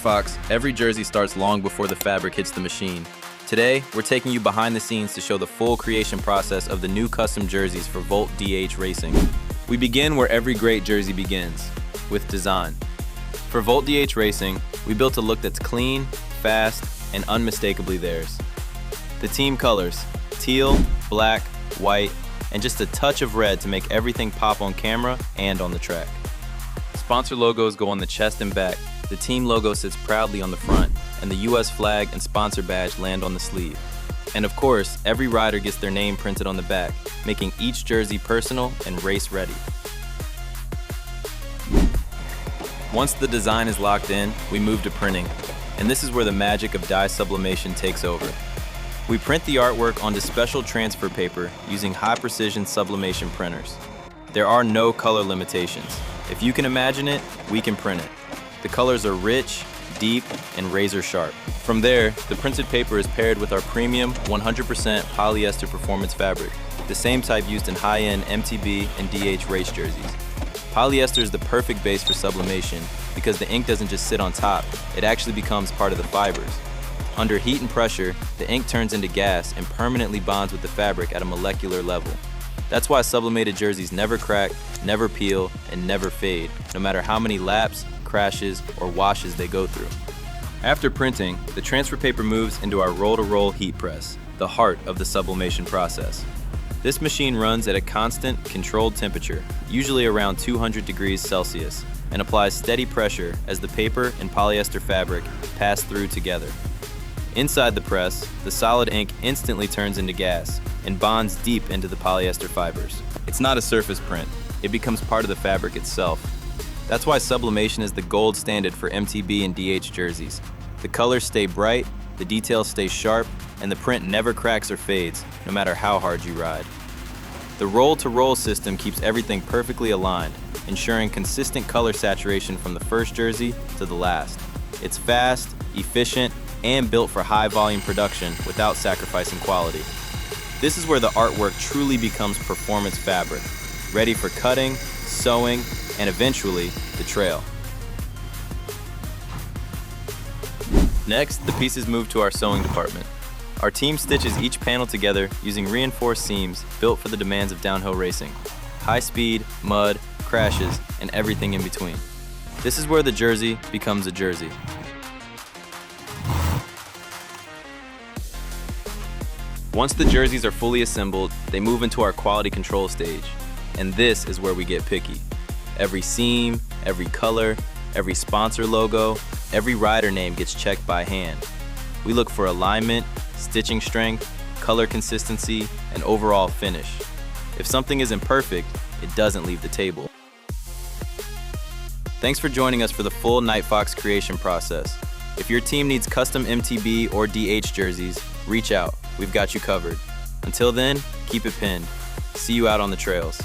Nightfox, every jersey starts long before the fabric hits the machine. Today, we're taking you behind the scenes to show the full creation process of the new custom jerseys for Volt DH Racing. We begin where every great jersey begins, with design. For Volt DH Racing, we built a look that's clean, fast, and unmistakably theirs. The team colors, teal, black, white, and just a touch of red to make everything pop on camera and on the track. Sponsor logos go on the chest and back. The team logo sits proudly on the front, and the US flag and sponsor badge land on the sleeve. And of course, every rider gets their name printed on the back, making each jersey personal and race ready. Once the design is locked in, we move to printing, and this is where the magic of dye sublimation takes over. We print the artwork onto special transfer paper using high-precision sublimation printers. There are no color limitations. If you can imagine it, we can print it. The colors are rich, deep, and razor sharp. From there, the printed paper is paired with our premium 100% polyester performance fabric, the same type used in high-end MTB and DH race jerseys. Polyester is the perfect base for sublimation because the ink doesn't just sit on top, it actually becomes part of the fibers. Under heat and pressure, the ink turns into gas and permanently bonds with the fabric at a molecular level. That's why sublimated jerseys never crack, never peel, and never fade, no matter how many laps, crashes, or washes they go through. After printing, the transfer paper moves into our roll-to-roll heat press, the heart of the sublimation process. This machine runs at a constant, controlled temperature, usually around 200 degrees Celsius, and applies steady pressure as the paper and polyester fabric pass through together. Inside the press, the solid ink instantly turns into gas and bonds deep into the polyester fibers. It's not a surface print, it becomes part of the fabric itself. That's why sublimation is the gold standard for MTB and DH jerseys. The colors stay bright, the details stay sharp, and the print never cracks or fades, no matter how hard you ride. The roll-to-roll system keeps everything perfectly aligned, ensuring consistent color saturation from the first jersey to the last. It's fast, efficient, and built for high-volume production without sacrificing quality. This is where the artwork truly becomes performance fabric, ready for cutting, sewing, and eventually, the trail. Next, the pieces move to our sewing department. Our team stitches each panel together using reinforced seams built for the demands of downhill racing. High speed, mud, crashes, and everything in between. This is where the jersey becomes a jersey. Once the jerseys are fully assembled, they move into our quality control stage. And this is where we get picky. Every seam, every color, every sponsor logo, every rider name gets checked by hand. We look for alignment, stitching strength, color consistency, and overall finish. If something isn't perfect, it doesn't leave the table. Thanks for joining us for the full Nightfox creation process. If your team needs custom MTB or DH jerseys, reach out. We've got you covered. Until then, keep it pinned. See you out on the trails.